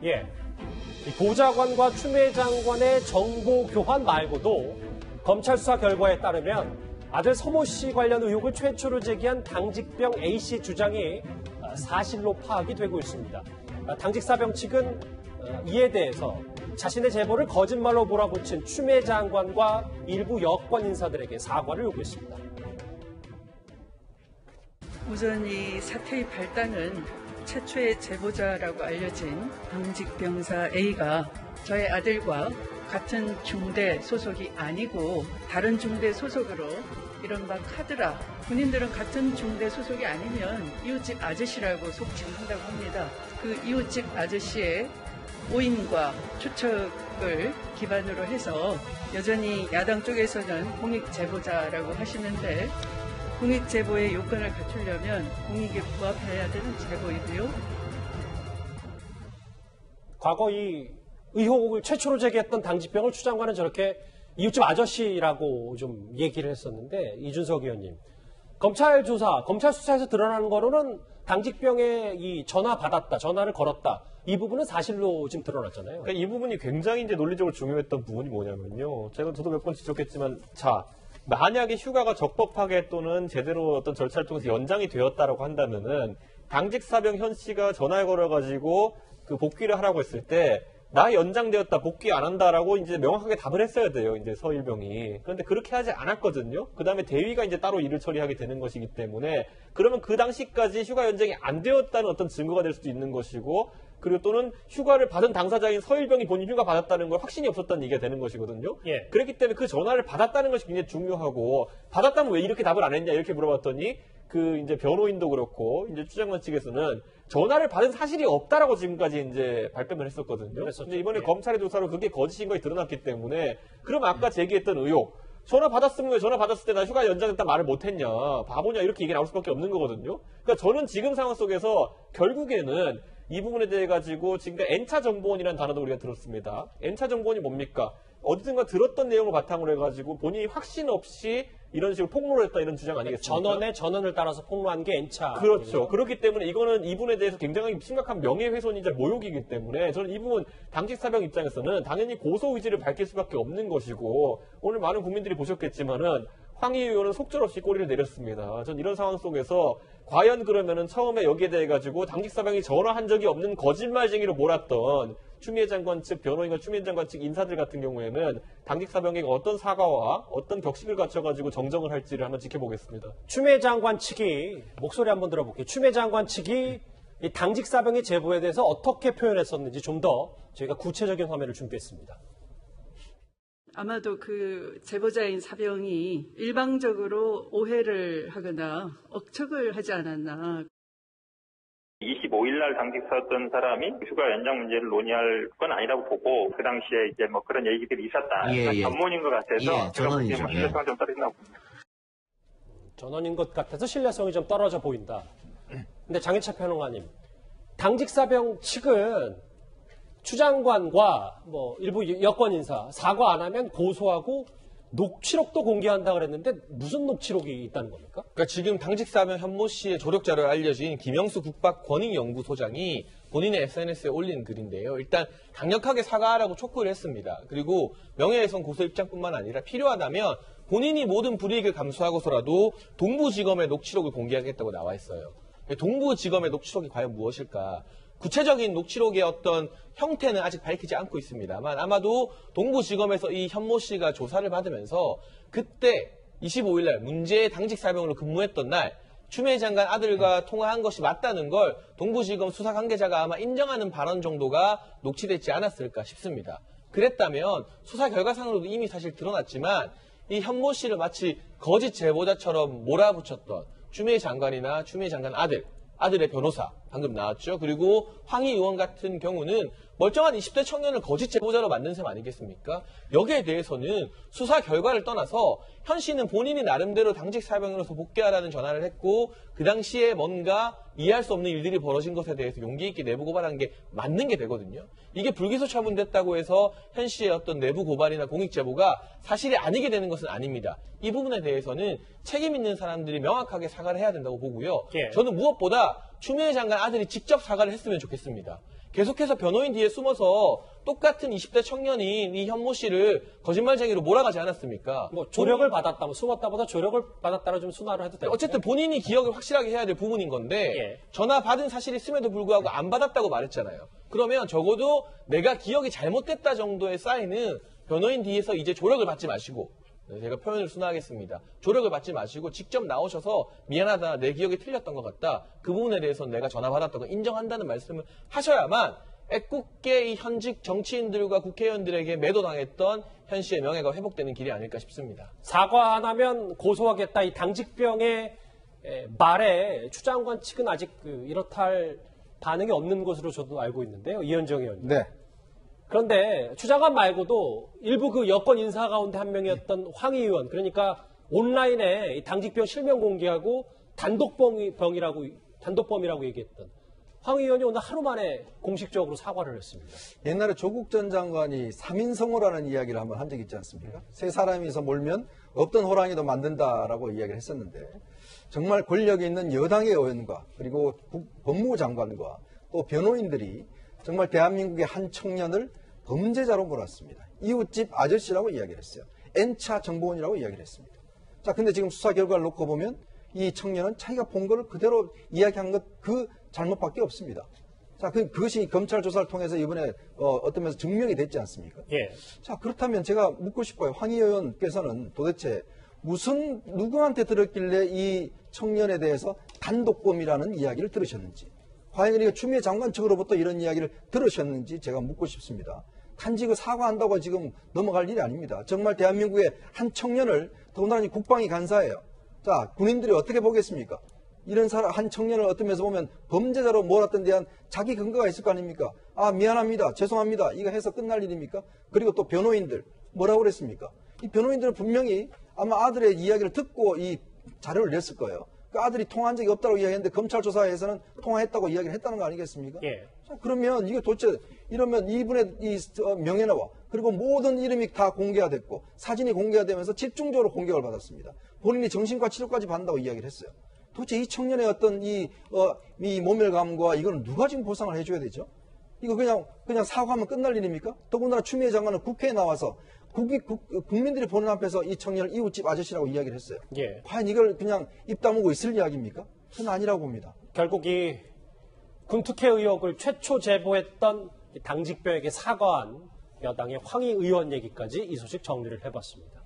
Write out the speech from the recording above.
예, 보좌관과 추미애 장관의 정보 교환 말고도 검찰 수사 결과에 따르면 아들 서모 씨 관련 의혹을 최초로 제기한 당직병 A씨 주장이 사실로 파악이 되고 있습니다. 당직 사병 측은 이에 대해서 자신의 제보를 거짓말로 몰아붙인 추미애 장관과 일부 여권 인사들에게 사과를 요구했습니다. 우선 이 사태의 발단은 최초의 제보자라고 알려진 당직병사 A가 저의 아들과 같은 중대 소속이 아니고 다른 중대 소속으로 이른바 카드라, 군인들은 같은 중대 소속이 아니면 이웃집 아저씨라고 속칭한다고 합니다. 그 이웃집 아저씨의 오인과 추측을 기반으로 해서 여전히 야당 쪽에서는 공익 제보자라고 하시는데 공익 제보의 요건을 갖추려면 공익에 부합해야 되는 제보이고요. 과거 이 의혹을 최초로 제기했던 당직병을 추 장관은 저렇게 이웃집 아저씨라고 좀 얘기를 했었는데, 이준석 의원님, 검찰 조사, 검찰 수사에서 드러나는 거로는 당직병에 이 전화를 걸었다. 이 부분은 사실로 지금 드러났잖아요. 그러니까 이 부분이 굉장히 이제 논리적으로 중요했던 부분이 뭐냐면요. 저도 몇 번 지적했지만, 자, 만약에 휴가가 적법하게 또는 제대로 어떤 절차를 통해서 연장이 되었다라고 한다면은 당직 사병 현 씨가 전화를 걸어가지고 그 복귀를 하라고 했을 때 나 연장되었다 복귀 안 한다라고 이제 명확하게 답을 했어야 돼요. 이제 서일병이. 그런데 그렇게 하지 않았거든요. 그 다음에 대위가 이제 따로 일을 처리하게 되는 것이기 때문에 그러면 그 당시까지 휴가 연장이 안 되었다는 어떤 증거가 될 수도 있는 것이고, 그리고 또는 휴가를 받은 당사자인 서일병이 본인 휴가 받았다는 걸 확신이 없었다는 얘기가 되는 것이거든요. 예. 그렇기 때문에 그 전화를 받았다는 것이 굉장히 중요하고, 받았다면 왜 이렇게 답을 안 했냐 이렇게 물어봤더니 그 이제 변호인도 그렇고 이제 추 장관 측에서는 전화를 받은 사실이 없다라고 지금까지 이제 발뺌을 했었거든요. 근데 이번에 예. 검찰의 조사로 그게 거짓인 것이 드러났기 때문에, 그럼 아까 제기했던 의혹, 전화 받았으면 왜 전화 받았을 때 나 휴가 연장됐다 말을 못했냐, 바보냐, 이렇게 얘기 나올 수밖에 없는 거거든요. 그러니까 저는 지금 상황 속에서 결국에는 이 부분에 대해 가지고 지금까지 N차 정보원이라는 단어도 우리가 들었습니다. N차 정보원이 뭡니까? 어디든가 들었던 내용을 바탕으로 해가지고 본인이 확신 없이 이런 식으로 폭로를 했다, 이런 주장 아니겠습니까? 전원을 따라서 폭로한 게 N차. 그렇죠. 그렇기 때문에 이거는 이분에 대해서 굉장히 심각한 명예훼손이자 모욕이기 때문에 저는 이 부분 당직 사병 입장에서는 당연히 고소 의지를 밝힐 수밖에 없는 것이고, 오늘 많은 국민들이 보셨겠지만은 황희 의원은 속절없이 꼬리를 내렸습니다. 전 이런 상황 속에서 과연 그러면은 처음에 여기에 대해 가지고 당직 사병이 전화한 적이 없는 거짓말쟁이로 몰았던 추미애 장관 측 변호인과 추미애 장관 측 인사들 같은 경우에는 당직 사병에게 어떤 사과와 어떤 격식을 갖춰가지고 정정을 할지를 한번 지켜보겠습니다. 추미애 장관 측이, 목소리 한번 들어볼게요. 추미애 장관 측이 이 당직 사병의 제보에 대해서 어떻게 표현했었는지 좀 더 저희가 구체적인 화면을 준비했습니다. 아마도 그 제보자인 사병이 일방적으로 오해를 하거나 억측을 하지 않았나. 25일 날 당직 서던 사람이 휴가 연장 문제를 논의할 건 아니라고 보고, 그 당시에 이제 뭐 그런 얘기들이 있었다. 예. 전문인 것 같아서 전원이죠. 신뢰성이 좀 떨어진다고 봅니다. 전원인 것 같아서 신뢰성이 좀 떨어져 보인다. 근데 장희철 평론가님, 당직 사병 측은 추 장관과 뭐 일부 여권 인사 사과 안 하면 고소하고 녹취록도 공개한다 그랬는데 무슨 녹취록이 있다는 겁니까? 그러니까 지금 당직 사병 현모 씨의 조력자로 알려진 김영수 국방권익연구소장이 본인의 SNS에 올린 글인데요. 일단 강력하게 사과하라고 촉구를 했습니다. 그리고 명예훼손 고소 입장뿐만 아니라 필요하다면 본인이 모든 불이익을 감수하고서라도 동부지검의 녹취록을 공개하겠다고 나와 있어요. 동부지검의 녹취록이 과연 무엇일까? 구체적인 녹취록의 어떤 형태는 아직 밝히지 않고 있습니다만, 아마도 동부지검에서 이 현모 씨가 조사를 받으면서 그때 25일 날 문제의 당직 사병으로 근무했던 날 추미애 장관 아들과 통화한 것이 맞다는 걸 동부지검 수사 관계자가 아마 인정하는 발언 정도가 녹취되지 않았을까 싶습니다. 그랬다면 수사 결과상으로도 이미 사실 드러났지만 이 현모 씨를 마치 거짓 제보자처럼 몰아붙였던 추미애 장관이나 추미애 장관 아들의 변호사, 방금 나왔죠. 그리고 황희 의원 같은 경우는 멀쩡한 20대 청년을 거짓 제보자로 만든 셈 아니겠습니까? 여기에 대해서는 수사 결과를 떠나서 현 씨는 본인이 나름대로 당직 사병으로서 복귀하라는 전화를 했고 그 당시에 뭔가 이해할 수 없는 일들이 벌어진 것에 대해서 용기 있게 내부 고발하는 게 맞는 게 되거든요. 이게 불기소 처분됐다고 해서 현 씨의 어떤 내부 고발이나 공익 제보가 사실이 아니게 되는 것은 아닙니다. 이 부분에 대해서는 책임 있는 사람들이 명확하게 사과를 해야 된다고 보고요. 예. 저는 무엇보다 추미애 장관 아들이 직접 사과를 했으면 좋겠습니다. 계속해서 변호인 뒤에 숨어서 똑같은 20대 청년인 이 현모 씨를 거짓말쟁이로 몰아가지 않았습니까? 뭐 조력을 받았다, 뭐 숨었다보다 조력을 받았다를 좀 순화를 해도 돼요. 어쨌든 본인이 기억을 확실하게 해야 될 부분인 건데 예. 전화 받은 사실이 있음에도 불구하고 안 받았다고 말했잖아요. 그러면 적어도 내가 기억이 잘못됐다 정도의 사인은 변호인 뒤에서 이제 조력을 받지 마시고 제가 표현을 순화하겠습니다. 조력을 받지 마시고 직접 나오셔서 미안하다, 내 기억이 틀렸던 것 같다. 그 부분에 대해서는 내가 전화 받았다고 인정한다는 말씀을 하셔야만 애꿎게 이 현직 정치인들과 국회의원들에게 매도당했던 현 씨의 명예가 회복되는 길이 아닐까 싶습니다. 사과 안 하면 고소하겠다. 이 당직병의 말에 추 장관 측은 아직 이렇다 할 반응이 없는 것으로 저도 알고 있는데요. 이현정 의원님. 네. 그런데 추 장관 말고도 일부 그 여권 인사 가운데 한 명이었던 황희 의원, 그러니까 온라인에 이 당직병 실명 공개하고 단독범이라고 얘기했던 황희 의원이 오늘 하루 만에 공식적으로 사과를 했습니다. 옛날에 조국 전 장관이 3인성호라는 이야기를 한번 한 적이 있지 않습니까? 세 사람이서 몰면 없던 호랑이도 만든다라고 이야기를 했었는데 정말 권력이 있는 여당의 의원과 그리고 법무부 장관과 또 변호인들이 정말 대한민국의 한 청년을 범죄자로 몰았습니다. 이웃집 아저씨라고 이야기를 했어요. N차 정보원이라고 이야기를 했습니다. 자, 근데 지금 수사 결과를 놓고 보면 이 청년은 자기가 본 거를 그대로 이야기한 것 그 잘못밖에 없습니다. 자, 그것이 검찰 조사를 통해서 이번에 어떤 면에서 증명이 됐지 않습니까? 예. 자, 그렇다면 제가 묻고 싶어요. 황희 의원께서는 도대체 누구한테 들었길래 이 청년에 대해서 단독범이라는 이야기를 들으셨는지, 과연 이렇게 추미애 장관 측으로부터 이런 이야기를 들으셨는지 제가 묻고 싶습니다. 단지 사과한다고 지금 넘어갈 일이 아닙니다. 정말 대한민국의 한 청년을, 더군다나 국방이 간사예요. 자, 군인들이 어떻게 보겠습니까? 이런 한 청년을 어떤 면에서 보면 범죄자로 몰았던 데한 자기 근거가 있을 거 아닙니까? 아, 미안합니다. 죄송합니다. 이거 해서 끝날 일입니까? 그리고 또 변호인들 뭐라고 그랬습니까? 이 변호인들은 분명히 아마 아들의 이야기를 듣고 이 자료를 냈을 거예요. 그 아들이 통화한 적이 없다고 이야기했는데 검찰 조사에서는 통화했다고 이야기를 했다는 거 아니겠습니까? 예. 자, 그러면 이게 도대체 이러면 이분의 이 명예나와 그리고 모든 이름이 다 공개가 됐고 사진이 공개가 되면서 집중적으로 공격을 받았습니다. 본인이 정신과 치료까지 받는다고 이야기를 했어요. 도대체 이 청년의 어떤 이 모멸감과 이거는 누가 지금 보상을 해줘야 되죠? 이거 그냥 사과하면 끝날 일입니까? 더군다나 추미애 장관은 국회에 나와서 국민들이 보는 앞에서 이 청년을 이웃집 아저씨라고 이야기를 했어요. 예. 과연 이걸 그냥 입 다물고 있을 이야기입니까? 저는 아니라고 봅니다. 결국 이 군특혜 의혹을 최초 제보했던 당직병에게 사과한 여당의 황희 의원 얘기까지 이 소식 정리를 해봤습니다.